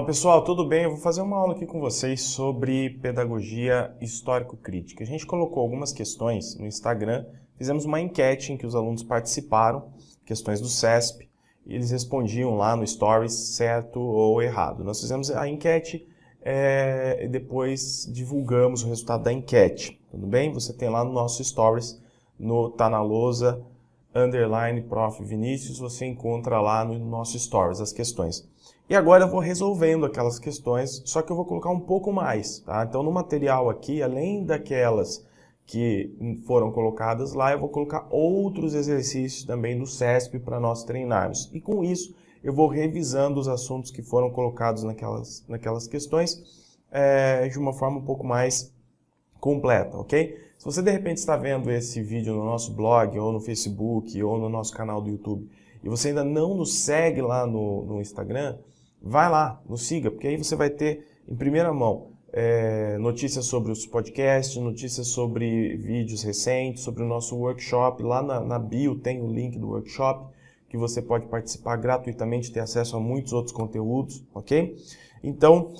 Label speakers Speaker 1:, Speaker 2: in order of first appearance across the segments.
Speaker 1: Fala pessoal, tudo bem? Eu vou fazer uma aula aqui com vocês sobre pedagogia histórico-crítica. A gente colocou algumas questões no Instagram, fizemos uma enquete em que os alunos participaram, questões do CESP, e eles respondiam lá no Stories certo ou errado. Nós fizemos a enquete e depois divulgamos o resultado da enquete, tudo bem? Você tem lá no nosso Stories, tá na lousa, _Prof. Vinícius, você encontra lá no nosso Stories as questões. E agora eu vou resolvendo aquelas questões, só que eu vou colocar um pouco mais, tá? Então no material aqui, além daquelas que foram colocadas lá, eu vou colocar outros exercícios também do CESP para nós treinarmos. E com isso, eu vou revisando os assuntos que foram colocados naquelas questões de uma forma um pouco mais completa, ok? Se você de repente está vendo esse vídeo no nosso blog, ou no Facebook, ou no nosso canal do YouTube, e você ainda não nos segue lá no Instagram, vai lá, nos siga, porque aí você vai ter em primeira mão notícias sobre os podcasts, notícias sobre vídeos recentes, sobre o nosso workshop. Lá na bio tem o link do workshop, que você pode participar gratuitamente, ter acesso a muitos outros conteúdos, ok? Então,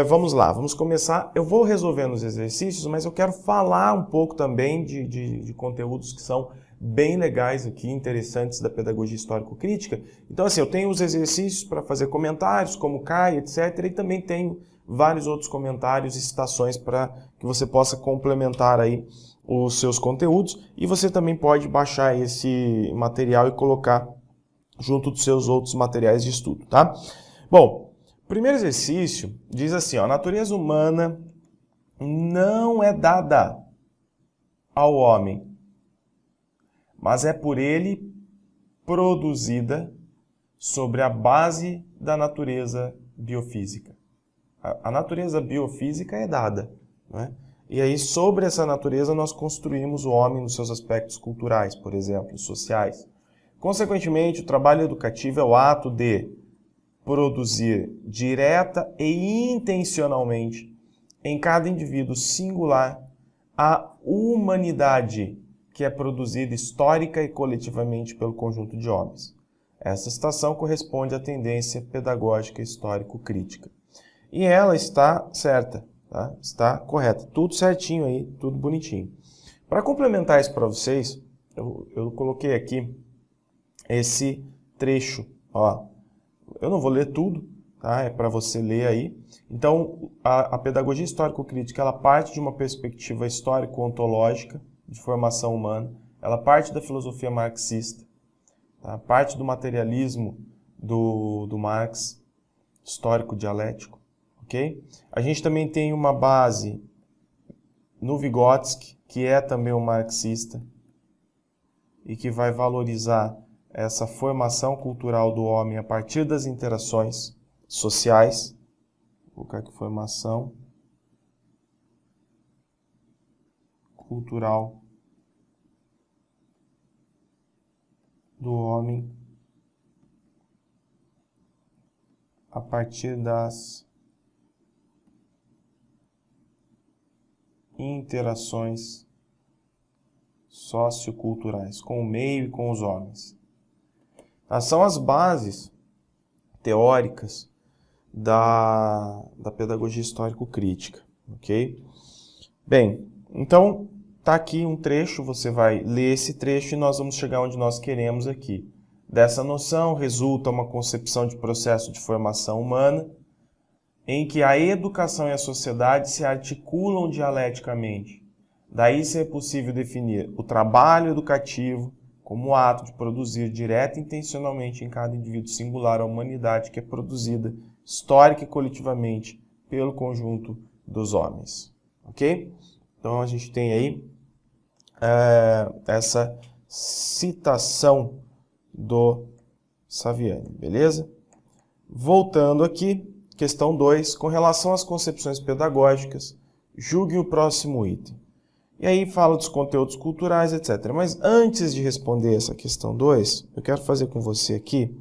Speaker 1: vamos lá, vamos começar. Eu vou resolvendo os exercícios, mas eu quero falar um pouco também de conteúdos que são bem legais aqui, interessantes da pedagogia histórico-crítica. Então, assim, eu tenho os exercícios para fazer comentários, como cai, etc. E também tenho vários outros comentários e citações para que você possa complementar aí os seus conteúdos. E você também pode baixar esse material e colocar junto dos seus outros materiais de estudo, tá? Bom, o primeiro exercício diz assim, ó, a natureza humana não é dada ao homem, mas é por ele produzida sobre a base da natureza biofísica. A natureza biofísica é dada, né? E aí sobre essa natureza nós construímos o homem nos seus aspectos culturais, por exemplo, sociais. Consequentemente, o trabalho educativo é o ato de produzir direta e intencionalmente em cada indivíduo singular a humanidade que é produzida histórica e coletivamente pelo conjunto de homens. Essa citação corresponde à tendência pedagógica histórico-crítica. E ela está certa, tá? Está correta. Tudo certinho aí, tudo bonitinho. Para complementar isso para vocês, eu coloquei aqui esse trecho. Ó. Eu não vou ler tudo, tá? É para você ler aí. Então, a pedagogia histórico-crítica ela parte de uma perspectiva histórico-ontológica, de formação humana, ela parte da filosofia marxista, tá? Parte do materialismo do Marx, histórico-dialético, ok? A gente também tem uma base no Vygotsky, que é também um marxista, e que vai valorizar essa formação cultural do homem a partir das interações sociais. Vou colocar aqui formação cultural do homem a partir das interações socioculturais com o meio e com os homens. São as bases teóricas da pedagogia histórico-crítica, ok? Bem, então tá aqui um trecho, você vai ler esse trecho e nós vamos chegar onde nós queremos aqui. Dessa noção resulta uma concepção de processo de formação humana em que a educação e a sociedade se articulam dialeticamente. Daí se é possível definir o trabalho educativo como o ato de produzir direta e intencionalmente em cada indivíduo singular a humanidade que é produzida histórica e coletivamente pelo conjunto dos homens. Ok? Então a gente tem aí essa citação do Saviani, beleza? Voltando aqui, questão 2, com relação às concepções pedagógicas, julgue o próximo item. E aí fala dos conteúdos culturais, etc. Mas antes de responder essa questão 2, eu quero fazer com você aqui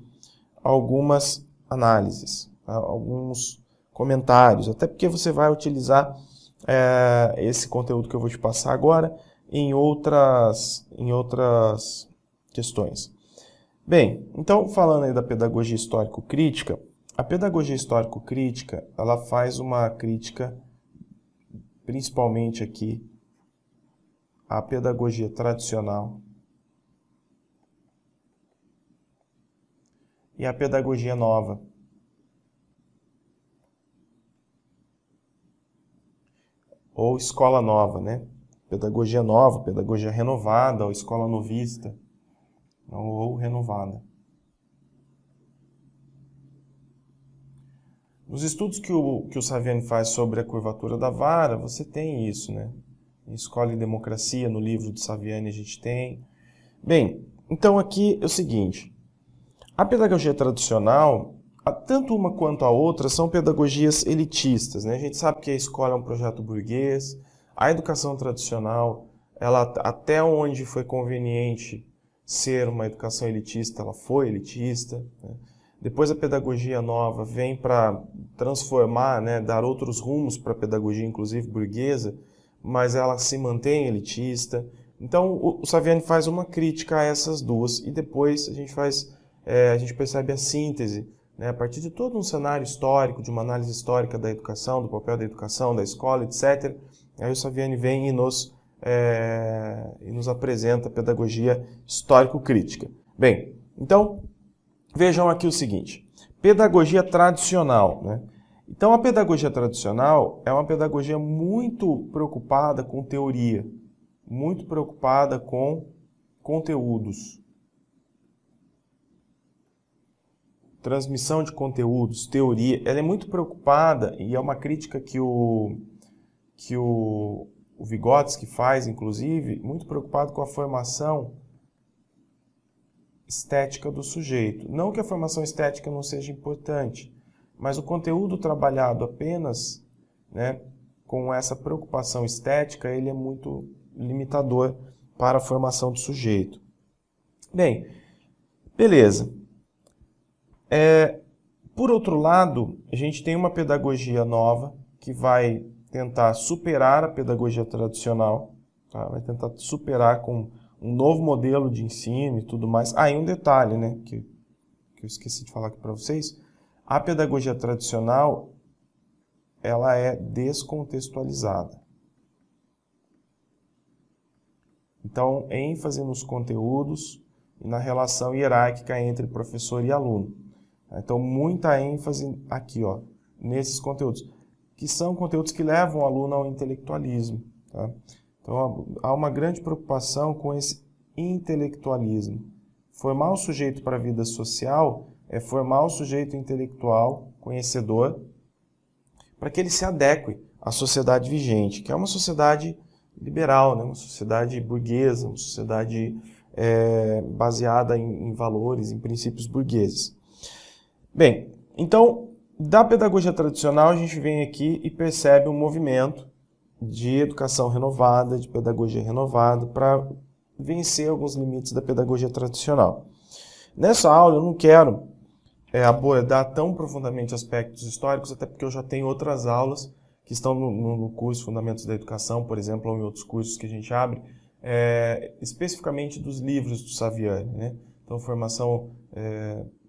Speaker 1: algumas análises, tá? Alguns comentários, até porque você vai utilizar esse conteúdo que eu vou te passar agora em outras questões. Bem, então falando aí da pedagogia histórico-crítica, A pedagogia histórico-crítica, ela faz uma crítica, principalmente aqui, à pedagogia tradicional e à pedagogia nova. Ou escola nova, né? Pedagogia nova, pedagogia renovada, ou escola novista, ou renovada. Nos estudos que o Saviani faz sobre a curvatura da vara, você tem isso, né? Em Escola e Democracia, no livro de Saviani, a gente tem. Bem, então aqui é o seguinte. A pedagogia tradicional, tanto uma quanto a outra, são pedagogias elitistas, né? A gente sabe que a escola é um projeto burguês, a educação tradicional, ela até onde foi conveniente ser uma educação elitista, ela foi elitista, né? Depois a pedagogia nova vem para transformar, né, dar outros rumos para a pedagogia, inclusive burguesa, mas ela se mantém elitista. Então o Saviani faz uma crítica a essas duas e depois a gente percebe a síntese, né, a partir de todo um cenário histórico, de uma análise histórica da educação, do papel da educação, da escola, etc. Aí o Saviani vem e nos apresenta a pedagogia histórico-crítica. Bem, então vejam aqui o seguinte, pedagogia tradicional, né? Então a pedagogia tradicional é uma pedagogia muito preocupada com teoria, muito preocupada com conteúdos. Transmissão de conteúdos, teoria, ela é muito preocupada, e é uma crítica que o Vygotsky faz, inclusive, muito preocupado com a formação estética do sujeito. Não que a formação estética não seja importante, mas o conteúdo trabalhado apenas, né, com essa preocupação estética, ele é muito limitador para a formação do sujeito. Bem, beleza. Por outro lado, a gente tem uma pedagogia nova que vai tentar superar a pedagogia tradicional, tá? Vai tentar superar com um novo modelo de ensino e tudo mais. E um detalhe, né, que eu esqueci de falar aqui para vocês, a pedagogia tradicional, ela é descontextualizada. Então, ênfase nos conteúdos e na relação hierárquica entre professor e aluno. Então, muita ênfase aqui, ó, nesses conteúdos, que são conteúdos que levam o aluno ao intelectualismo, tá? Então, há uma grande preocupação com esse intelectualismo. Formar o sujeito para a vida social é formar o sujeito intelectual, conhecedor, para que ele se adeque à sociedade vigente, que é uma sociedade liberal, né? Uma sociedade burguesa, uma sociedade baseada em valores, em princípios burgueses. Bem, então, da pedagogia tradicional, a gente vem aqui e percebe um movimento de educação renovada, de pedagogia renovada, para vencer alguns limites da pedagogia tradicional. Nessa aula eu não quero abordar tão profundamente aspectos históricos, até porque eu já tenho outras aulas que estão no curso Fundamentos da Educação, por exemplo, ou em outros cursos que a gente abre, especificamente dos livros do Saviani, né? Então, formação,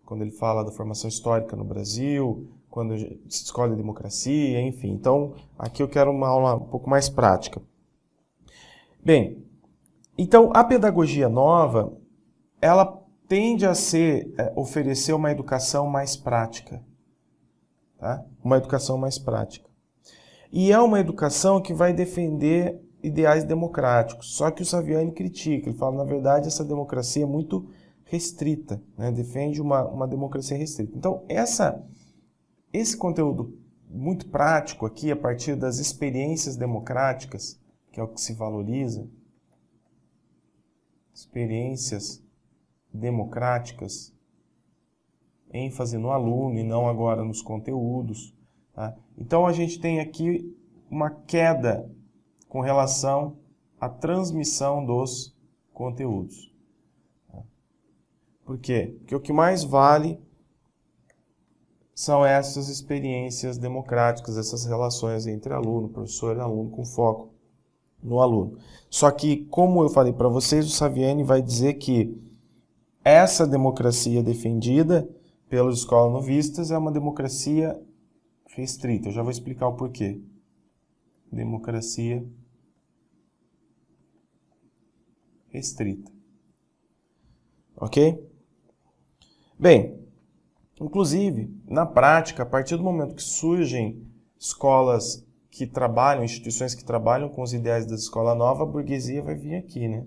Speaker 1: quando ele fala da formação histórica no Brasil, quando se escolhe a democracia, enfim. Então, aqui eu quero uma aula um pouco mais prática. Bem, então a pedagogia nova, ela tende a oferecer uma educação mais prática, tá? Uma educação mais prática. E é uma educação que vai defender ideais democráticos. Só que o Saviani critica, ele fala, na verdade, essa democracia é muito restrita, né? Defende uma democracia restrita. Então, esse conteúdo muito prático aqui, a partir das experiências democráticas, que é o que se valoriza, experiências democráticas, ênfase no aluno e não agora nos conteúdos, tá? Então a gente tem aqui uma queda com relação à transmissão dos conteúdos. Por quê? Porque o que mais vale são essas experiências democráticas, essas relações entre aluno, professor e aluno, com foco no aluno. Só que, como eu falei para vocês, o Saviani vai dizer que essa democracia defendida, pelas escolas novistas é uma democracia restrita. Eu já vou explicar o porquê. Democracia restrita. Ok? Bem, inclusive, na prática, a partir do momento que surgem escolas que trabalham, instituições que trabalham com os ideais da escola nova, a burguesia vai vir aqui, né?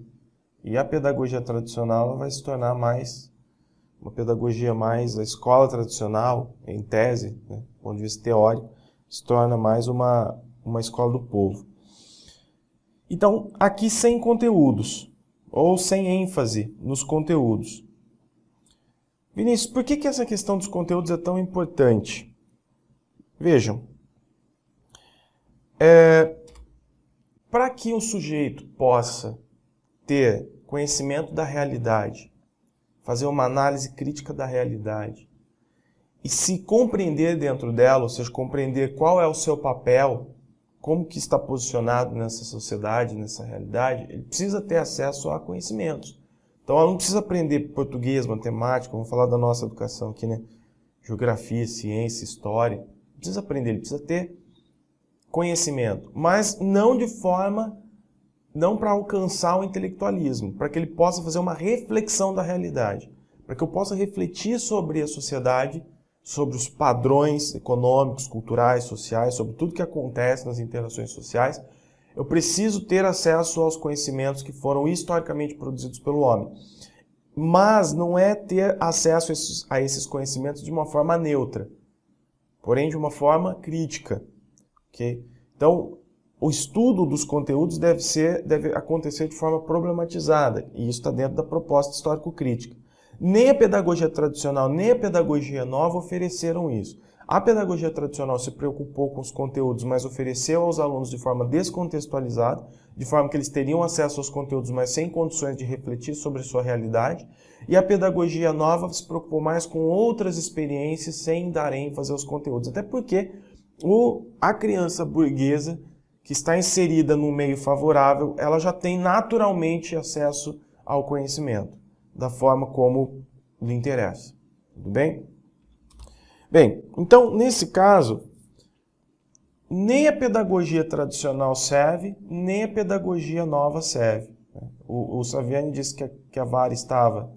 Speaker 1: E a pedagogia tradicional ela vai se tornar mais uma pedagogia mais, a escola tradicional, em tese, né, do ponto de vista teórico, se torna mais uma escola do povo. Então, aqui sem conteúdos, ou sem ênfase nos conteúdos. Vinícius, por que essa questão dos conteúdos é tão importante? Vejam, para que um sujeito possa ter conhecimento da realidade, fazer uma análise crítica da realidade e se compreender dentro dela, ou seja, compreender qual é o seu papel, como que está posicionado nessa sociedade, nessa realidade, ele precisa ter acesso a conhecimentos. Então, ela não precisa aprender português, matemática, vamos falar da nossa educação aqui, né? Geografia, ciência, história. Não precisa aprender, ele precisa ter conhecimento, mas não de forma, não para alcançar o intelectualismo, para que ele possa fazer uma reflexão da realidade, para que eu possa refletir sobre a sociedade, sobre os padrões econômicos, culturais, sociais, sobre tudo que acontece nas interações sociais. Eu preciso ter acesso aos conhecimentos que foram historicamente produzidos pelo homem. Mas não é ter acesso a esses conhecimentos de uma forma neutra, porém de uma forma crítica. Okay? Então, o estudo dos conteúdos deve acontecer de forma problematizada, e isso está dentro da proposta histórico-crítica. Nem a pedagogia tradicional, nem a pedagogia nova ofereceram isso. A pedagogia tradicional se preocupou com os conteúdos, mas ofereceu aos alunos de forma descontextualizada, de forma que eles teriam acesso aos conteúdos, mas sem condições de refletir sobre a sua realidade. E a pedagogia nova se preocupou mais com outras experiências, sem dar ênfase aos conteúdos. Até porque a criança burguesa, que está inserida num meio favorável, ela já tem naturalmente acesso ao conhecimento, da forma como lhe interessa. Tudo bem? Bem, então, nesse caso, nem a pedagogia tradicional serve, nem a pedagogia nova serve. O Saviani disse que a vara estava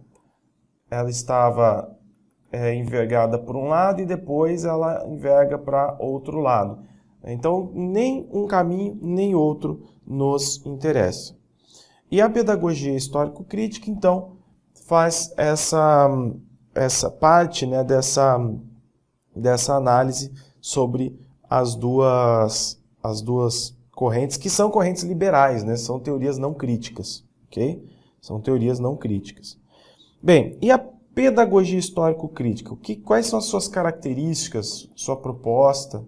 Speaker 1: envergada por um lado e depois ela enverga para outro lado. Então, nem um caminho, nem outro nos interessa. E a pedagogia histórico-crítica, então, faz essa parte, né, dessa análise sobre as duas correntes, que são correntes liberais, né, são teorias não críticas, ok? São teorias não críticas. Bem, e a pedagogia histórico-crítica? Quais são as suas características, sua proposta?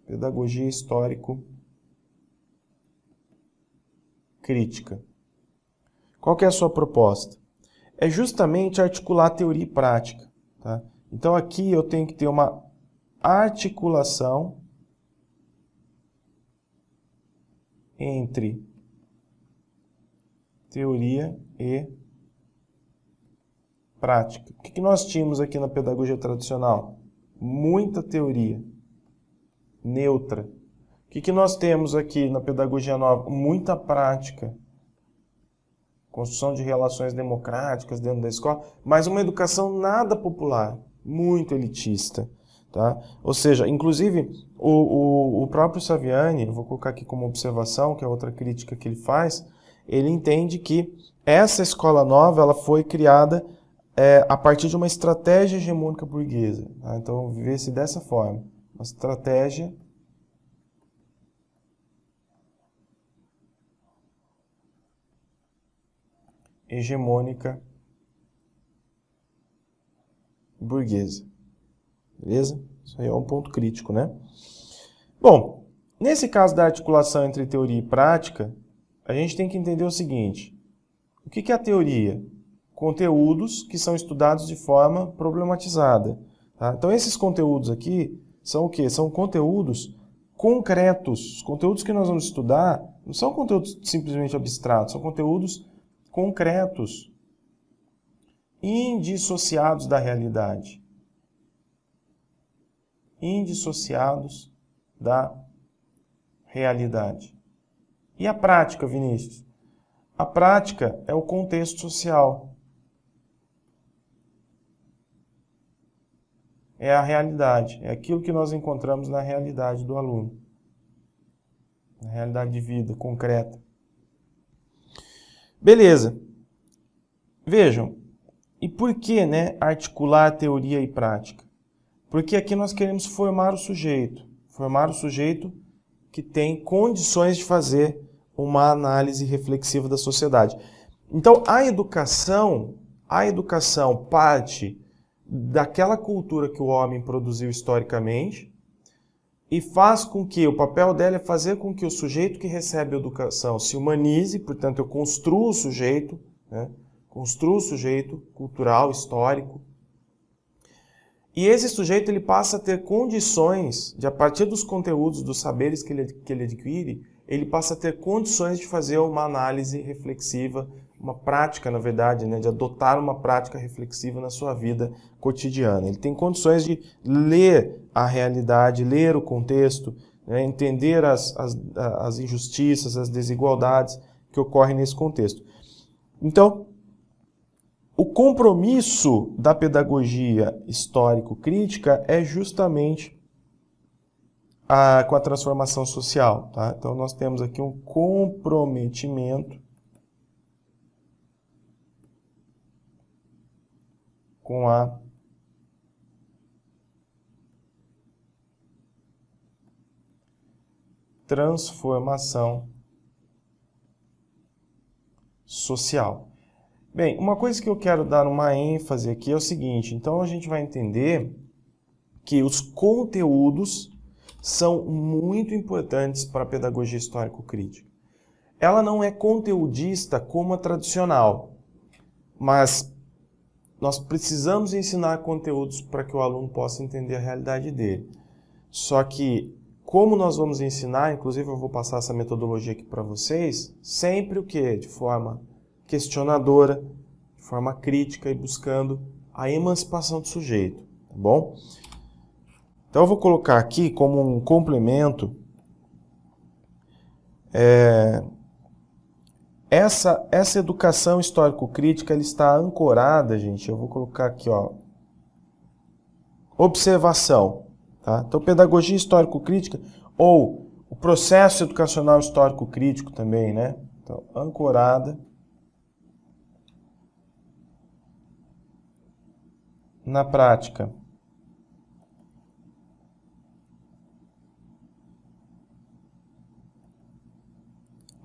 Speaker 1: Pedagogia histórico-crítica. Qual que é a sua proposta? É justamente articular teoria e prática. Tá? Então aqui eu tenho que ter uma articulação entre teoria e prática. O que nós tínhamos aqui na pedagogia tradicional? Muita teoria neutra. O que nós temos aqui na pedagogia nova? Muita prática. Construção de relações democráticas dentro da escola, mas uma educação nada popular, muito elitista. Tá? Ou seja, inclusive, o próprio Saviani, eu vou colocar aqui como observação, que é outra crítica que ele faz, ele entende que essa escola nova ela foi criada a partir de uma estratégia hegemônica burguesa. Tá? Então, vê-se dessa forma. Uma estratégia hegemônica burguesa. Beleza? Isso aí é um ponto crítico, né? Bom, nesse caso da articulação entre teoria e prática, a gente tem que entender o seguinte. O que é a teoria? Conteúdos que são estudados de forma problematizada. Tá? Então, esses conteúdos aqui são o quê? São conteúdos concretos. Os conteúdos que nós vamos estudar não são conteúdos simplesmente abstratos, são conteúdos concretos, indissociados da realidade. indissociados da realidade. E a prática, Vinícius? A prática é o contexto social. É a realidade, é aquilo que nós encontramos na realidade do aluno. Na realidade de vida concreta. Beleza. Vejam, e por que, né, articular teoria e prática? Porque aqui nós queremos formar o sujeito que tem condições de fazer uma análise reflexiva da sociedade. Então, a educação parte daquela cultura que o homem produziu historicamente e faz com que, o papel dela é fazer com que o sujeito que recebe a educação se humanize, portanto, eu construo o sujeito, né? Construo o sujeito cultural, histórico. E esse sujeito ele passa a ter condições, de a partir dos conteúdos, dos saberes que ele adquire, ele passa a ter condições de fazer uma análise reflexiva, uma prática, na verdade, né, de adotar uma prática reflexiva na sua vida cotidiana. Ele tem condições de ler a realidade, ler o contexto, né, entender as injustiças, as desigualdades que ocorrem nesse contexto. Então, o compromisso da pedagogia histórico-crítica é justamente com a transformação social. Tá? Então, nós temos aqui um comprometimento com a transformação social. Bem, uma coisa que eu quero dar uma ênfase aqui é o seguinte, então a gente vai entender que os conteúdos são muito importantes para a pedagogia histórico-crítica. Ela não é conteudista como a tradicional, mas nós precisamos ensinar conteúdos para que o aluno possa entender a realidade dele. Só que, como nós vamos ensinar, inclusive eu vou passar essa metodologia aqui para vocês, sempre o quê? De forma questionadora, de forma crítica e buscando a emancipação do sujeito, tá bom? Então eu vou colocar aqui como um complemento essa educação histórico-crítica, ela está ancorada, gente, eu vou colocar aqui, ó, observação, tá? Então pedagogia histórico-crítica ou o processo educacional histórico-crítico também, né? Então, ancorada na prática.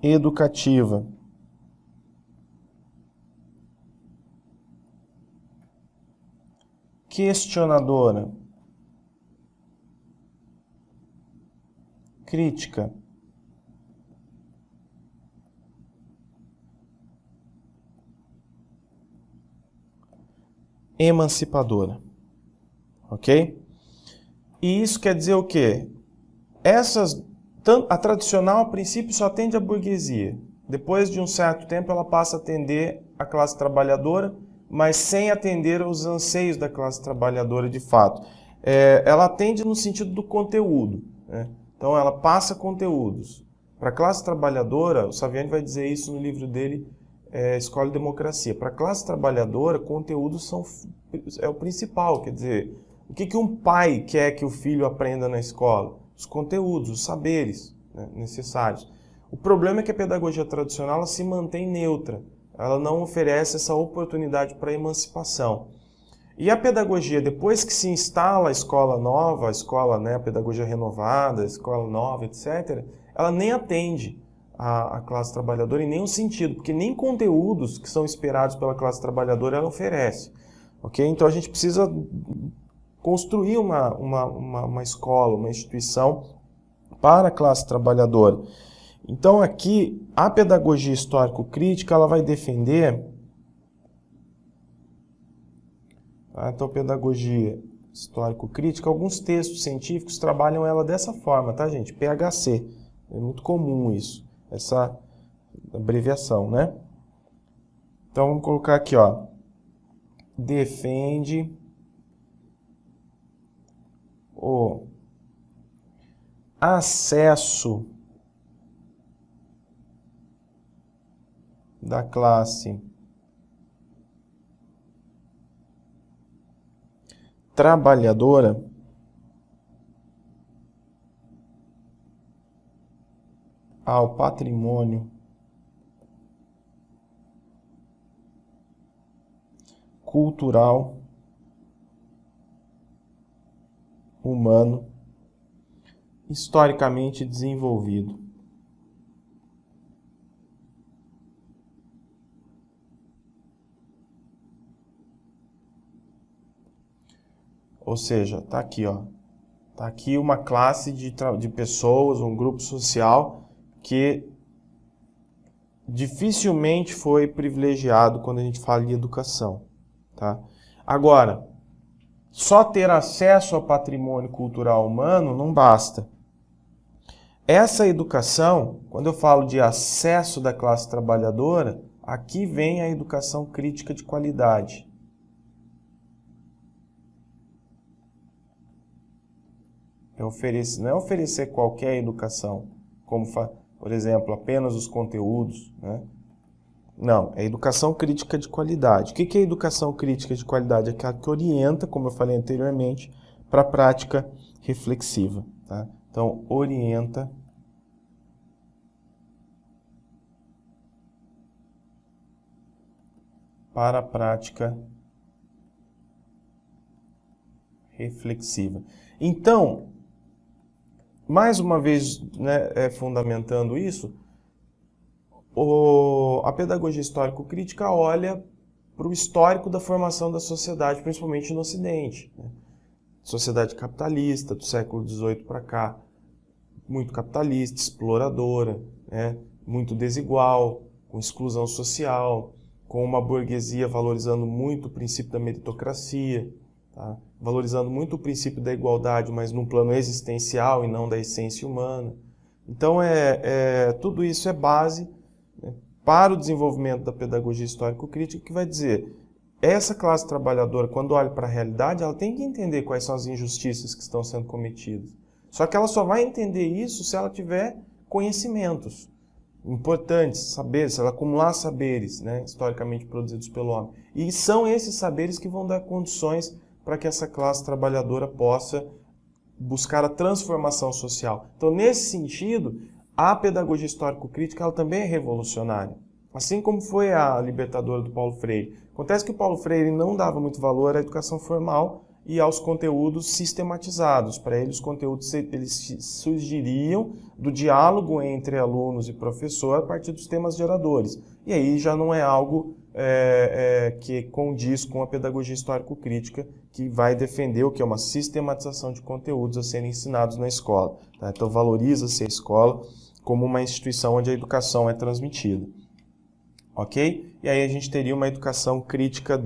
Speaker 1: Educativa. Questionadora. Crítica. Emancipadora. Ok? E isso quer dizer o quê? A tradicional, a princípio, só atende a burguesia. Depois de um certo tempo, ela passa a atender a classe trabalhadora, mas sem atender aos anseios da classe trabalhadora de fato. Ela atende no sentido do conteúdo, né? Então, ela passa conteúdos. Para a classe trabalhadora, o Saviani vai dizer isso no livro dele, Escola e Democracia. Para a classe trabalhadora, conteúdos é o principal. Quer dizer, o que um pai quer que o filho aprenda na escola? Os conteúdos, os saberes, né, necessários. O problema é que a pedagogia tradicional ela se mantém neutra. Ela não oferece essa oportunidade para a emancipação. E a pedagogia, depois que se instala a escola nova, a escola, né, a pedagogia renovada, a escola nova, etc., ela nem atende a classe trabalhadora em nenhum sentido, porque nem conteúdos que são esperados pela classe trabalhadora ela oferece. Okay? Então a gente precisa construir uma escola, uma instituição para a classe trabalhadora. Então aqui, a pedagogia histórico-crítica, ela vai defender, tá? Então pedagogia histórico-crítica, alguns textos científicos trabalham ela dessa forma, tá gente? PHC, é muito comum isso, essa abreviação, né? Então vamos colocar aqui, ó, defende o acesso da classe trabalhadora ao patrimônio cultural humano historicamente desenvolvido. Ou seja, tá aqui, ó. Tá aqui uma classe de pessoas, um grupo social que dificilmente foi privilegiado quando a gente fala em educação, tá? Agora, só ter acesso ao patrimônio cultural humano não basta. Essa educação, quando eu falo de acesso da classe trabalhadora, aqui vem a educação crítica de qualidade. Não é oferecer qualquer educação, como, por exemplo, apenas os conteúdos, né? Não, é educação crítica de qualidade. O que é educação crítica de qualidade? É aquela que orienta, como eu falei anteriormente, para a prática reflexiva. Tá? Então, orienta para a prática reflexiva. Então, mais uma vez, né, fundamentando isso, a pedagogia histórico-crítica olha para o histórico da formação da sociedade, principalmente no Ocidente. Né? Sociedade capitalista, do século XVIII para cá, muito capitalista, exploradora, né? Muito desigual, com exclusão social, com uma burguesia valorizando muito o princípio da meritocracia, tá? Valorizando muito o princípio da igualdade, mas num plano existencial e não da essência humana. Então, tudo isso é base, né, para o desenvolvimento da pedagogia histórico-crítica, que vai dizer, essa classe trabalhadora, quando olha para a realidade, ela tem que entender quais são as injustiças que estão sendo cometidas. Só que ela só vai entender isso se ela tiver conhecimentos importantes, saberes, se ela acumular saberes, né, historicamente produzidos pelo homem. E são esses saberes que vão dar condições para que essa classe trabalhadora possa buscar a transformação social. Então, nesse sentido, a pedagogia histórico-crítica ela também é revolucionária, assim como foi a libertadora do Paulo Freire. Acontece que o Paulo Freire não dava muito valor à educação formal e aos conteúdos sistematizados. Para ele, os conteúdos eles surgiriam do diálogo entre alunos e professor a partir dos temas geradores. E aí já não é algo que condiz com a pedagogia histórico-crítica, que vai defender o que é uma sistematização de conteúdos a serem ensinados na escola. Tá? Então, valoriza-se a escola como uma instituição onde a educação é transmitida. Ok? E aí a gente teria uma educação crítica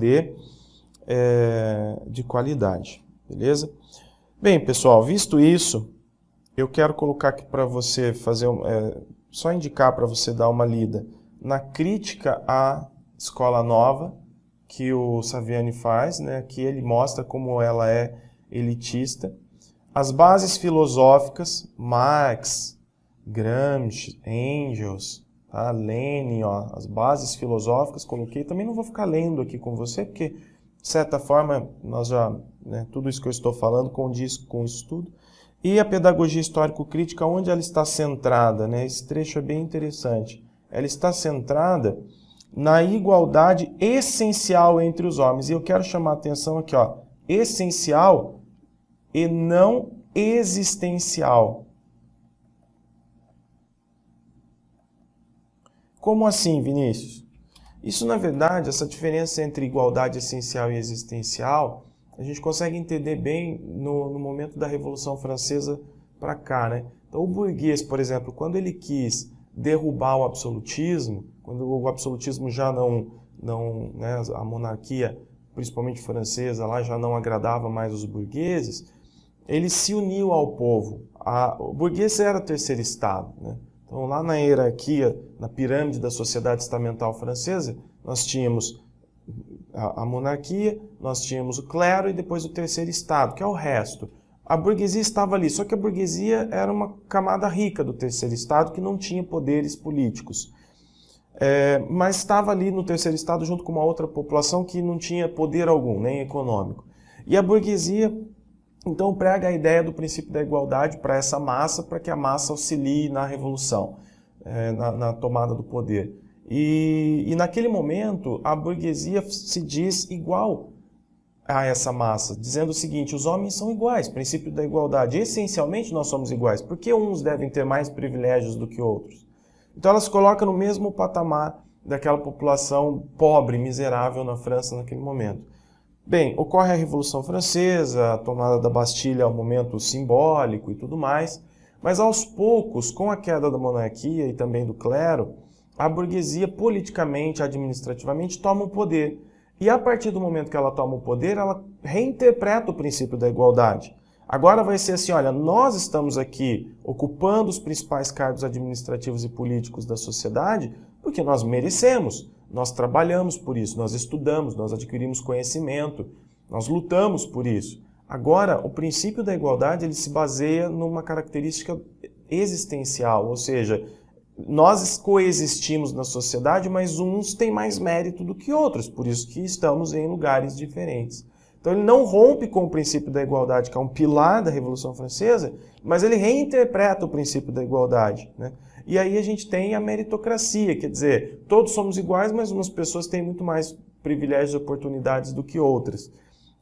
Speaker 1: de qualidade. Beleza? Bem, pessoal, visto isso, eu quero colocar aqui para você fazer, só indicar para você dar uma lida na crítica à escola nova que o Saviani faz, né, que ele mostra como ela é elitista. As bases filosóficas, Marx, Gramsci, Engels, tá? Lenin, ó, as bases filosóficas, coloquei. Também não vou ficar lendo aqui com você, porque, de certa forma, nós já, né, tudo isso que eu estou falando condiz com isso tudo. E a pedagogia histórico-crítica, onde ela está centrada, né? Esse trecho é bem interessante. Ela está centrada na igualdade essencial entre os homens. E eu quero chamar a atenção aqui, ó, essencial e não existencial. Como assim, Vinícius? Isso, na verdade, essa diferença entre igualdade essencial e existencial, a gente consegue entender bem no momento da Revolução Francesa para cá, né? Então, o burguês, por exemplo, quando ele quis derrubar o absolutismo, quando o absolutismo já né, a monarquia, principalmente francesa, lá já não agradava mais os burgueses, ele se uniu ao povo. O burguês era o terceiro estado, né? Então, lá na hierarquia, na pirâmide da sociedade estamental francesa, nós tínhamos a monarquia, nós tínhamos o clero e depois o terceiro estado, que é o resto. A burguesia estava ali, só que a burguesia era uma camada rica do terceiro estado que não tinha poderes políticos. Mas estava ali no terceiro estado junto com uma outra população que não tinha poder algum, nem econômico. E a burguesia, então, prega a ideia do princípio da igualdade para essa massa, para que a massa auxilie na revolução, na tomada do poder. E naquele momento, a burguesia se diz igual a essa massa, dizendo o seguinte: os homens são iguais, princípio da igualdade. Essencialmente, nós somos iguais. Por que uns devem ter mais privilégios do que outros? Então, ela se coloca no mesmo patamar daquela população pobre, miserável na França naquele momento. Bem, ocorre a Revolução Francesa, a tomada da Bastilha é um momento simbólico e tudo mais, mas aos poucos, com a queda da monarquia e também do clero, a burguesia politicamente, administrativamente, toma o poder. E a partir do momento que ela toma o poder, ela reinterpreta o princípio da igualdade. Agora vai ser assim, olha, nós estamos aqui ocupando os principais cargos administrativos e políticos da sociedade porque nós merecemos, nós trabalhamos por isso, nós estudamos, nós adquirimos conhecimento, nós lutamos por isso. Agora, o princípio da igualdade ele se baseia numa característica existencial, ou seja, nós coexistimos na sociedade, mas uns têm mais mérito do que outros, por isso que estamos em lugares diferentes. Então ele não rompe com o princípio da igualdade, que é um pilar da Revolução Francesa, mas ele reinterpreta o princípio da igualdade, né? E aí a gente tem a meritocracia, quer dizer, todos somos iguais, mas umas pessoas têm muito mais privilégios e oportunidades do que outras.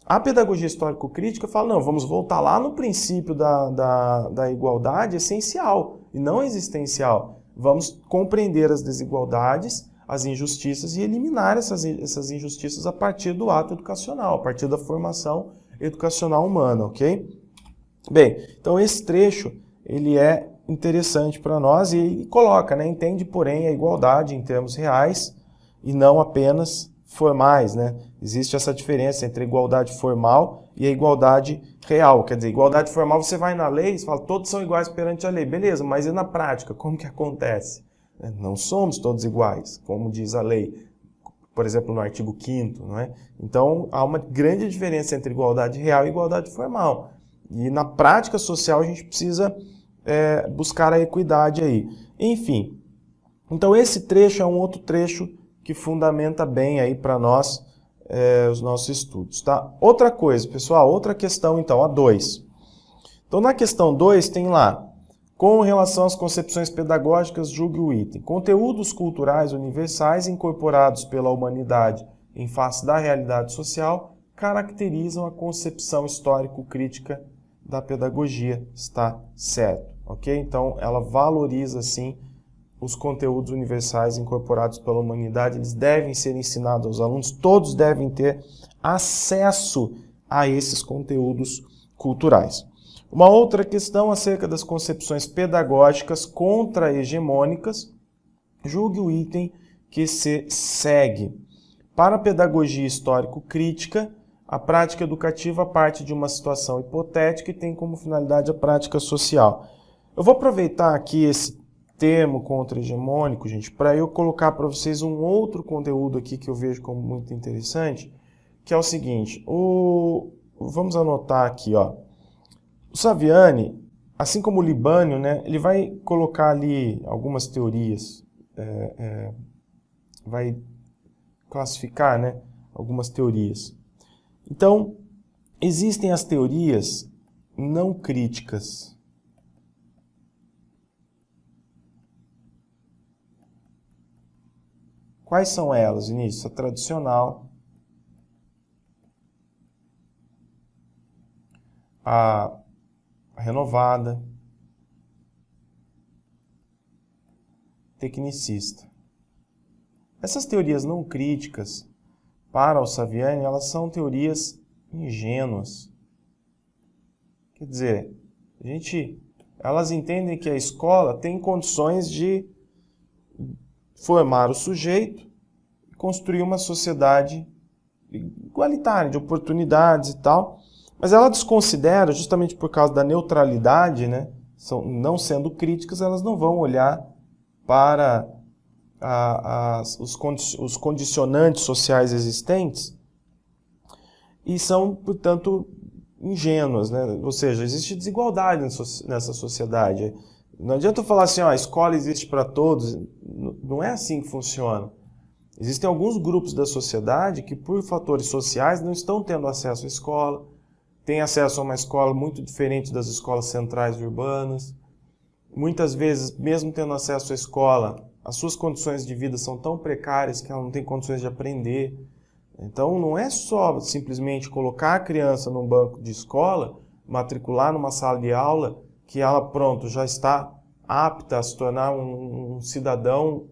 Speaker 1: A pedagogia histórico-crítica fala, não, vamos voltar lá no princípio da igualdade essencial e não existencial. Vamos compreender as desigualdades, as injustiças e eliminar essas injustiças a partir do ato educacional, a partir da formação educacional humana, ok? Bem, então esse trecho ele é interessante para nós e coloca, né, entende, porém, a igualdade em termos reais e não apenas formais, né? Existe essa diferença entre a igualdade formal e a igualdade real. Quer dizer, igualdade formal, você vai na lei e fala, todos são iguais perante a lei. Beleza, mas e na prática? Como que acontece? Não somos todos iguais, como diz a lei, por exemplo, no artigo 5º, não é? Então, há uma grande diferença entre igualdade real e igualdade formal. E na prática social a gente precisa buscar a equidade aí. Enfim, então esse trecho é um outro trecho que fundamenta bem aí para nós os nossos estudos, tá? Outra coisa, pessoal, outra questão então, a 2. Então na questão 2 tem lá, com relação às concepções pedagógicas, julgue o item. Conteúdos culturais universais incorporados pela humanidade em face da realidade social caracterizam a concepção histórico-crítica da pedagogia. Está certo, ok? Então, ela valoriza, sim, os conteúdos universais incorporados pela humanidade. Eles devem ser ensinados aos alunos, todos devem ter acesso a esses conteúdos culturais. Uma outra questão acerca das concepções pedagógicas contra-hegemônicas, julgue o item que se segue. Para a pedagogia histórico-crítica, a prática educativa parte de uma situação hipotética e tem como finalidade a prática social. Eu vou aproveitar aqui esse termo contra-hegemônico, gente, para eu colocar para vocês um outro conteúdo aqui que eu vejo como muito interessante, que é o seguinte, vamos anotar aqui, ó. O Saviani, assim como o Libânio, né, ele vai colocar ali algumas teorias, vai classificar, né, algumas teorias. Então, existem as teorias não críticas. Quais são elas, Vinícius? A tradicional, a renovada, tecnicista. Essas teorias não críticas, para o Saviani, elas são teorias ingênuas. Quer dizer, elas entendem que a escola tem condições de formar o sujeito e construir uma sociedade igualitária, de oportunidades e tal, mas ela desconsidera, justamente por causa da neutralidade, né, não sendo críticas, elas não vão olhar para os condicionantes sociais existentes e são, portanto, ingênuas, né? Ou seja, existe desigualdade nessa sociedade. Não adianta eu falar assim, ó, a escola existe para todos, não é assim que funciona. Existem alguns grupos da sociedade que, por fatores sociais, não estão tendo acesso à escola, têm acesso a uma escola muito diferente das escolas centrais urbanas. Muitas vezes, mesmo tendo acesso à escola, as suas condições de vida são tão precárias que ela não tem condições de aprender. Então, não é só simplesmente colocar a criança num banco de escola, matricular numa sala de aula, que ela, pronto, já está apta a se tornar um cidadão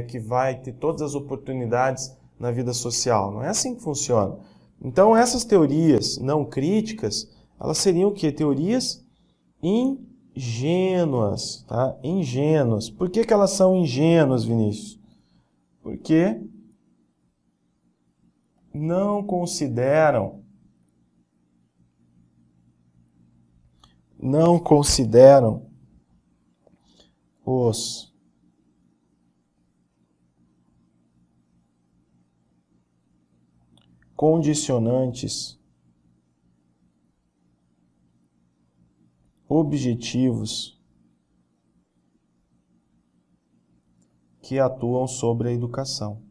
Speaker 1: que vai ter todas as oportunidades na vida social. Não é assim que funciona. Então, essas teorias não críticas, elas seriam o quê? Teorias ingênuas, tá? Ingênuas. Por que elas são ingênuas, Vinícius? Porque não consideram os condicionantes objetivos que atuam sobre a educação.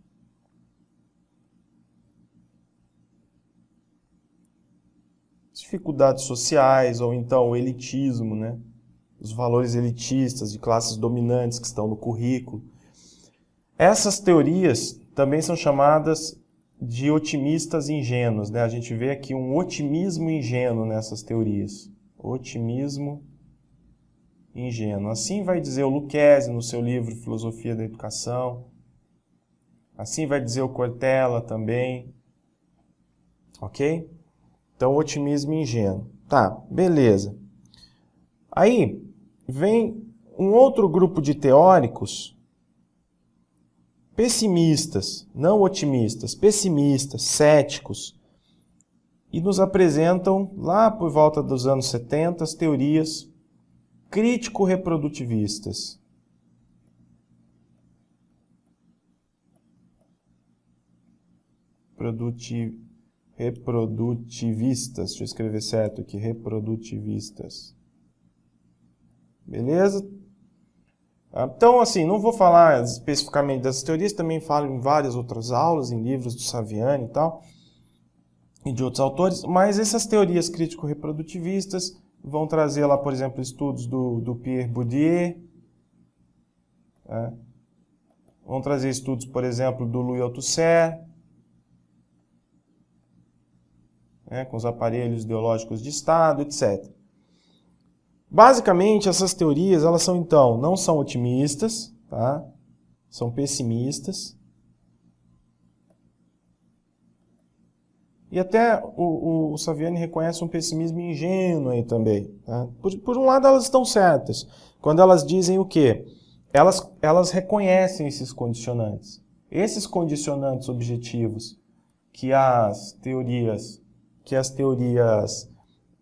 Speaker 1: Dificuldades sociais ou então o elitismo, né? Os valores elitistas de classes dominantes que estão no currículo. Essas teorias também são chamadas de otimistas ingênuos, né? A gente vê aqui um otimismo ingênuo nessas teorias. Otimismo ingênuo. Assim vai dizer o Lucchesi no seu livro Filosofia da Educação. Assim vai dizer o Cortella também. Ok? Então, otimismo ingênuo. Tá, beleza. Aí vem um outro grupo de teóricos pessimistas, não otimistas, pessimistas, céticos, e nos apresentam, lá por volta dos anos 70, as teorias crítico-reprodutivistas. Reprodutivistas, deixa eu escrever certo aqui, reprodutivistas. Beleza? Então, assim, não vou falar especificamente dessas teorias, também falo em várias outras aulas, em livros do Saviani e tal, e de outros autores, mas essas teorias crítico-reprodutivistas vão trazer lá, por exemplo, estudos do Pierre Bourdieu, né? Vão trazer estudos, por exemplo, do Louis Althusser, né, com os aparelhos ideológicos de Estado, etc. Basicamente, essas teorias, elas são, então, não são otimistas, tá? São pessimistas. E até o Saviani reconhece um pessimismo ingênuo aí também. Tá? Por um lado, elas estão certas. Quando elas dizem o quê? Elas reconhecem esses condicionantes. Esses condicionantes objetivos que as teorias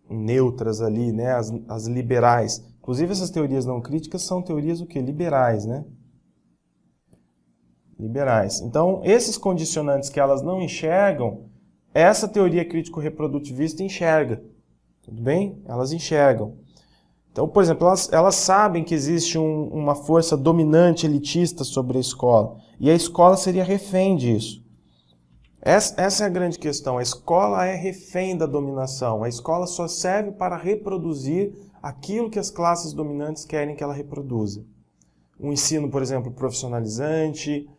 Speaker 1: neutras ali, né, as liberais. Inclusive essas teorias não críticas são teorias o quê? Liberais, né? Liberais. Então, esses condicionantes que elas não enxergam, essa teoria crítico-reprodutivista enxerga. Tudo bem? Elas enxergam. Então, por exemplo, elas sabem que existe uma força dominante elitista sobre a escola. E a escola seria refém disso. Essa é a grande questão. A escola é refém da dominação. A escola só serve para reproduzir aquilo que as classes dominantes querem que ela reproduza. Um ensino, por exemplo, profissionalizante,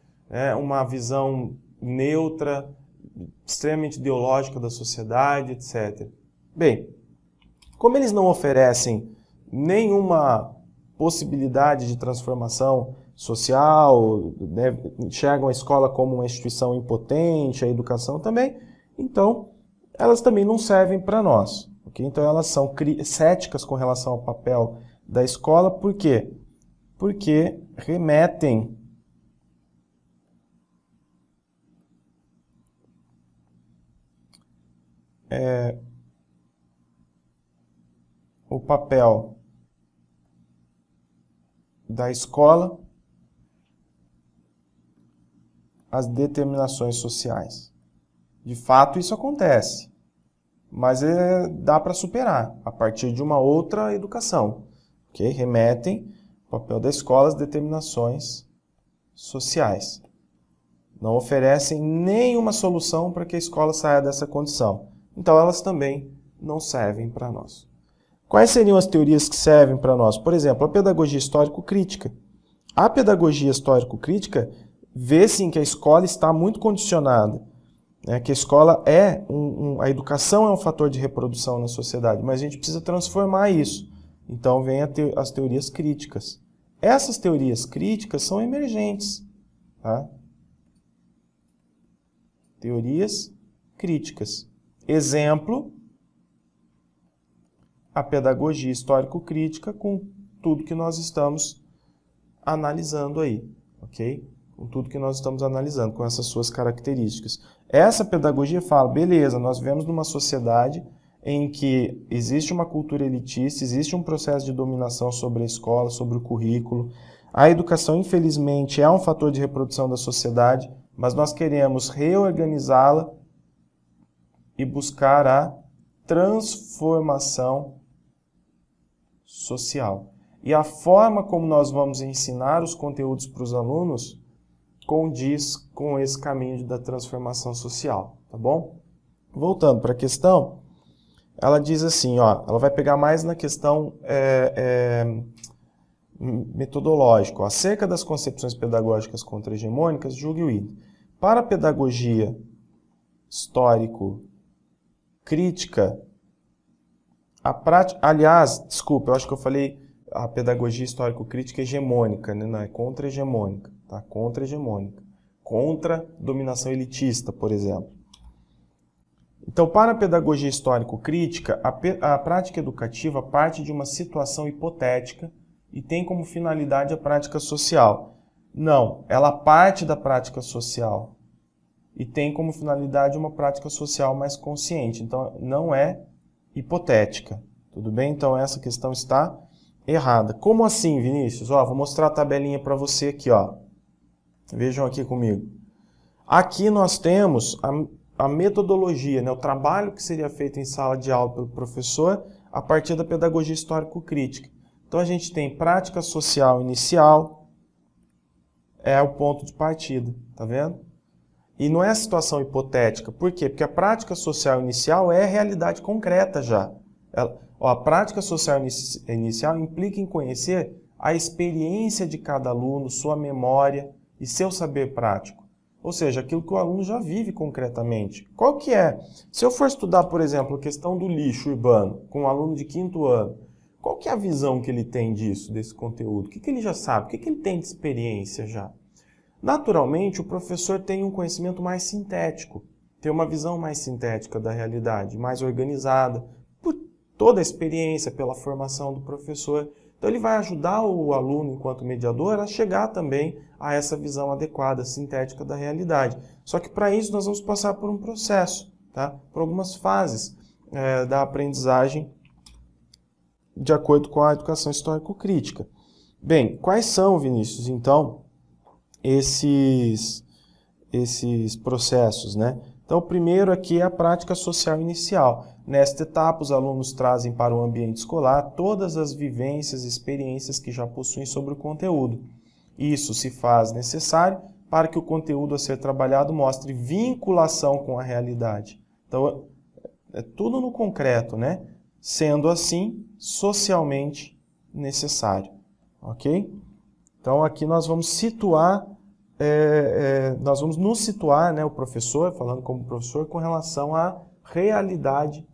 Speaker 1: uma visão neutra, extremamente ideológica da sociedade, etc. Bem, como eles não oferecem nenhuma possibilidade de transformação social, né, enxergam a escola como uma instituição impotente, a educação também, então elas também não servem para nós. Okay? Então elas são céticas com relação ao papel da escola, por quê? Porque remetem o papel da escola às determinações sociais. De fato, isso acontece. mas dá para superar a partir de uma outra educação. Okay? Remetem ao papel da escola às determinações sociais. Não oferecem nenhuma solução para que a escola saia dessa condição. Então, elas também não servem para nós. Quais seriam as teorias que servem para nós? Por exemplo, a pedagogia histórico-crítica. A pedagogia histórico-crítica vê, sim, que a escola está muito condicionada, né? Que a escola a educação é um fator de reprodução na sociedade, mas a gente precisa transformar isso. Então, vem as teorias críticas. Essas teorias críticas são emergentes. Tá? Teorias críticas. Exemplo, a pedagogia histórico-crítica com tudo que nós estamos analisando aí, ok? Com tudo que nós estamos analisando, com essas suas características. Essa pedagogia fala, beleza, nós vivemos numa sociedade em que existe uma cultura elitista, existe um processo de dominação sobre a escola, sobre o currículo. A educação, infelizmente, é um fator de reprodução da sociedade, mas nós queremos reorganizá-la e buscar a transformação social. E a forma como nós vamos ensinar os conteúdos para os alunos condiz com esse caminho da transformação social, tá bom? Voltando para a questão, ela diz assim, ó, ela vai pegar mais na questão metodológica. Acerca das concepções pedagógicas contra-hegemônicas, julgue o item. Para a pedagogia histórico-crítica, a prática... Aliás, desculpa, eu acho que eu falei a pedagogia histórico-crítica hegemônica, né? Não, é contra-hegemônica, tá? Contra-hegemônica. Contra dominação elitista, por exemplo. Então, para a pedagogia histórico-crítica, a prática educativa parte de uma situação hipotética e tem como finalidade a prática social. Não, ela parte da prática social e tem como finalidade uma prática social mais consciente. Então, não é hipotética. Tudo bem? Então, essa questão está errada. Como assim, Vinícius? Ó, vou mostrar a tabelinha para você aqui, ó. Vejam aqui comigo. Aqui nós temos a metodologia, né, o trabalho que seria feito em sala de aula pelo professor a partir da pedagogia histórico-crítica. Então a gente tem prática social inicial, é o ponto de partida, tá vendo? E não é a situação hipotética. Por quê? Porque a prática social inicial é a realidade concreta já. A prática social inicial implica em conhecer a experiência de cada aluno, sua memória e seu saber prático. Ou seja, aquilo que o aluno já vive concretamente. Qual que é? Se eu for estudar, por exemplo, a questão do lixo urbano com um aluno de 5º ano, qual que é a visão que ele tem disso, desse conteúdo? O que ele já sabe? O que ele tem de experiência já? Naturalmente, o professor tem um conhecimento mais sintético, tem uma visão mais sintética da realidade, mais organizada, por toda a experiência, pela formação do professor. Então, ele vai ajudar o aluno, enquanto mediador, a chegar também a essa visão adequada, sintética da realidade. Só que, para isso, nós vamos passar por um processo, tá? Por algumas fases da aprendizagem de acordo com a educação histórico-crítica. Bem, quais são, Vinícius, então, esses processos, né? Então, o primeiro aqui é a prática social inicial. Nesta etapa, os alunos trazem para o ambiente escolar todas as vivências e experiências que já possuem sobre o conteúdo. Isso se faz necessário para que o conteúdo a ser trabalhado mostre vinculação com a realidade. Então, é tudo no concreto, né? Sendo assim, socialmente necessário. Ok? Então, aqui nós vamos situar, nos situar, né, o professor, falando como professor, com relação à realidade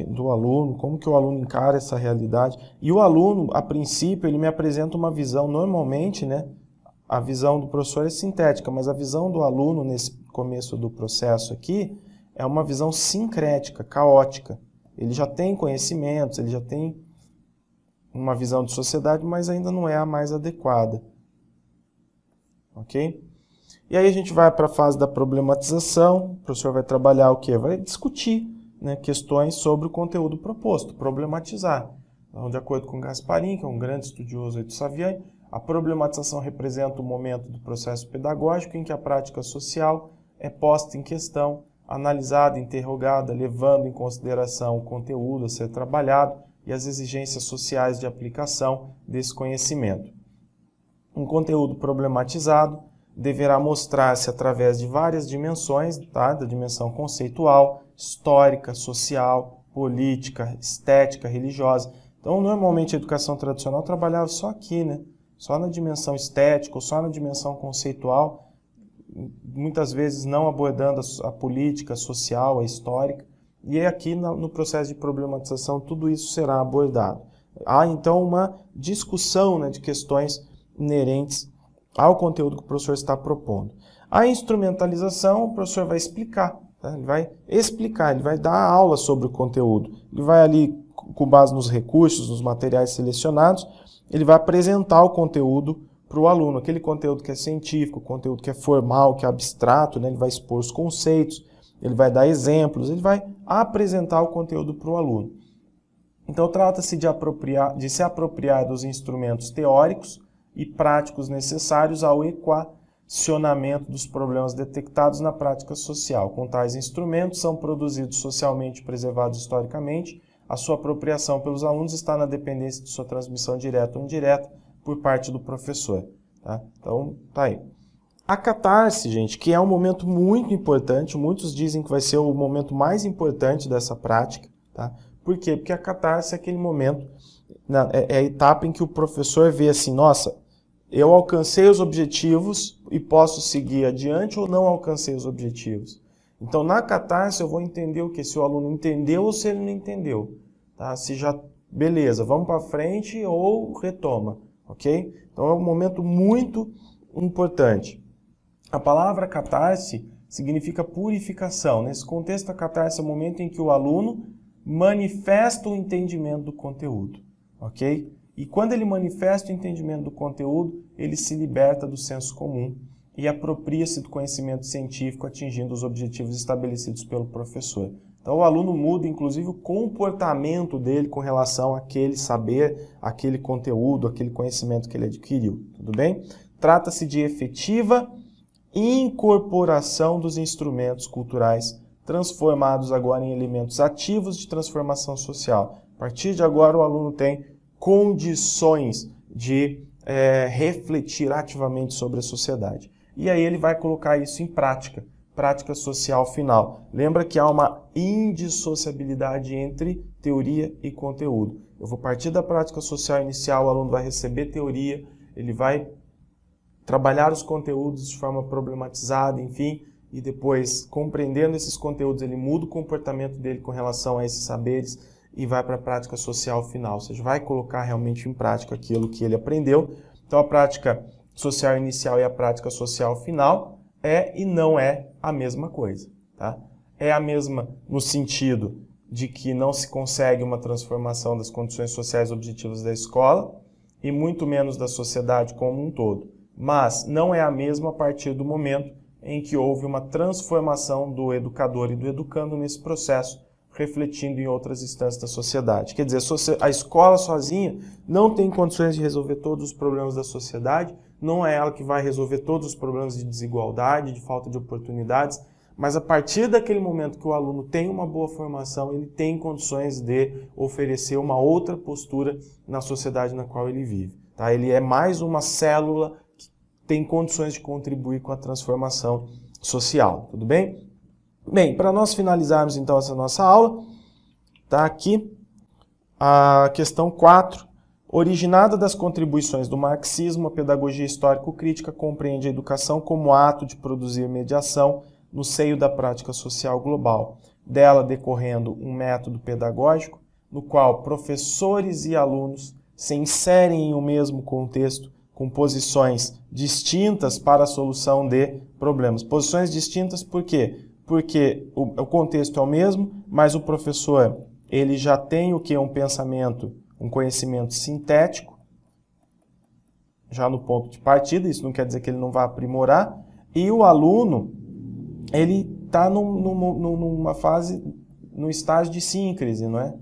Speaker 1: do aluno, como que o aluno encara essa realidade. E o aluno, a princípio, ele me apresenta uma visão, normalmente, né, a visão do professor é sintética, mas a visão do aluno, nesse começo do processo aqui, é uma visão sincrética, caótica. Ele já tem conhecimentos, ele já tem uma visão de sociedade, mas ainda não é a mais adequada. Ok? E aí a gente vai para a fase da problematização. O professor vai trabalhar o quê? Vai discutir, né, questões sobre o conteúdo proposto, problematizar. Então, de acordo com Gasparin, que é um grande estudioso do Saviani, a problematização representa o momento do processo pedagógico em que a prática social é posta em questão analisada, interrogada, levando em consideração o conteúdo a ser trabalhado e as exigências sociais de aplicação desse conhecimento. Um conteúdo problematizado deverá mostrar-se através de várias dimensões, tá? Da dimensão conceitual, histórica, social, política, estética, religiosa. Então, normalmente a educação tradicional trabalhava só aqui, né? Só na dimensão estética ou só na dimensão conceitual, muitas vezes não abordando a política, a social, a histórica. E aqui no processo de problematização tudo isso será abordado. Há então uma discussão, né, de questões inerentes ao conteúdo que o professor está propondo. A instrumentalização, o professor vai explicar, tá? Ele vai explicar, ele vai dar aula sobre o conteúdo. Ele vai ali, com base nos recursos, nos materiais selecionados, ele vai apresentar o conteúdo para o aluno, aquele conteúdo que é científico, conteúdo que é formal, que é abstrato, né? Ele vai expor os conceitos, ele vai dar exemplos, ele vai apresentar o conteúdo para o aluno. Então, trata-se de se apropriar dos instrumentos teóricos e práticos necessários ao equacionamento dos problemas detectados na prática social. Com tais instrumentos, são produzidos socialmente, preservados historicamente. A sua apropriação pelos alunos está na dependência de sua transmissão direta ou indireta por parte do professor. Tá? Então, tá aí. A catarse, gente, que é um momento muito importante, muitos dizem que vai ser o momento mais importante dessa prática. Tá? Por quê? Porque a catarse é aquele momento, é a etapa em que o professor vê assim, nossa, eu alcancei os objetivos e posso seguir adiante ou não alcancei os objetivos. Então, na catarse, eu vou entender o que? Se o aluno entendeu ou se ele não entendeu. Tá? Se já, beleza, vamos para frente ou retoma. Ok? Então, é um momento muito importante. A palavra catarse significa purificação. Nesse contexto, a catarse é o momento em que o aluno manifesta o entendimento do conteúdo. Ok? E quando ele manifesta o entendimento do conteúdo, ele se liberta do senso comum e apropria-se do conhecimento científico, atingindo os objetivos estabelecidos pelo professor. Então o aluno muda, inclusive, o comportamento dele com relação àquele saber, àquele conteúdo, àquele conhecimento que ele adquiriu. Tudo bem? Trata-se de efetiva incorporação dos instrumentos culturais, transformados agora em elementos ativos de transformação social. A partir de agora, o aluno tem condições de refletir ativamente sobre a sociedade. E aí ele vai colocar isso em prática, prática social final. Lembra que há uma indissociabilidade entre teoria e conteúdo. Eu vou partir da prática social inicial, o aluno vai receber teoria, ele vai trabalhar os conteúdos de forma problematizada, enfim, e depois, compreendendo esses conteúdos, ele muda o comportamento dele com relação a esses saberes, e vai para a prática social final, ou seja, vai colocar realmente em prática aquilo que ele aprendeu. Então a prática social inicial e a prática social final é e não é a mesma coisa. Tá? É a mesma no sentido de que não se consegue uma transformação das condições sociais objetivas da escola e muito menos da sociedade como um todo. Mas não é a mesma a partir do momento em que houve uma transformação do educador e do educando nesse processo, refletindo em outras instâncias da sociedade. Quer dizer, a escola sozinha não tem condições de resolver todos os problemas da sociedade, não é ela que vai resolver todos os problemas de desigualdade, de falta de oportunidades, mas a partir daquele momento que o aluno tem uma boa formação, ele tem condições de oferecer uma outra postura na sociedade na qual ele vive. Tá? Ele é mais uma célula que tem condições de contribuir com a transformação social. Tudo bem? Bem, para nós finalizarmos então essa nossa aula, está aqui a questão 4. Originada das contribuições do marxismo, a pedagogia histórico-crítica compreende a educação como ato de produzir mediação no seio da prática social global, dela decorrendo um método pedagógico no qual professores e alunos se inserem em um mesmo contexto com posições distintas para a solução de problemas. Posições distintas por quê? Porque o contexto é o mesmo, mas o professor ele já tem o que? Um pensamento, um conhecimento sintético, já no ponto de partida, isso não quer dizer que ele não vai aprimorar, e o aluno ele está numa fase, no estágio de síncrese, não é?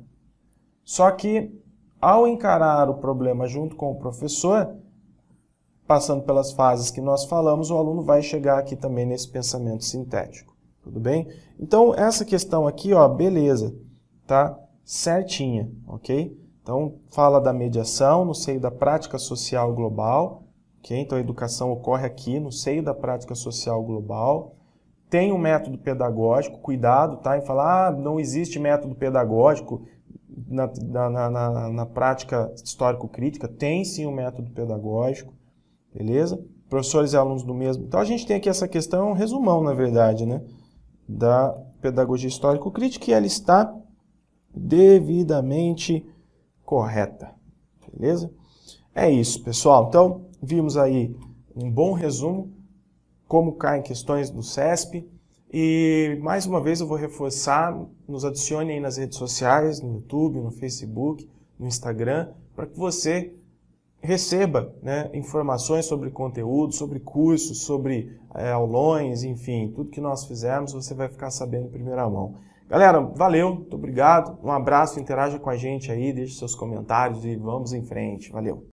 Speaker 1: Só que, ao encarar o problema junto com o professor, passando pelas fases que nós falamos, o aluno vai chegar aqui também nesse pensamento sintético. Tudo bem? Então, essa questão aqui, ó, beleza, tá certinha, ok? Então, fala da mediação no seio da prática social global, ok? Então, a educação ocorre aqui no seio da prática social global. Tem um método pedagógico, cuidado, tá? Em falar, não existe método pedagógico na prática histórico-crítica. Tem sim um método pedagógico, beleza? Professores e alunos do mesmo. Então, a gente tem aqui essa questão, um resumão, na verdade, né? Da pedagogia histórico-crítica, e ela está devidamente correta, beleza? É isso, pessoal. Então, vimos aí um bom resumo, como caem questões do CESP, e mais uma vez eu vou reforçar, nos adicione aí nas redes sociais, no YouTube, no Facebook, no Instagram, para que você receba, né, informações sobre conteúdo, sobre cursos, sobre aulões, enfim, tudo que nós fizermos você vai ficar sabendo em primeira mão. Galera, valeu, muito obrigado, um abraço, interaja com a gente aí, deixe seus comentários e vamos em frente, valeu!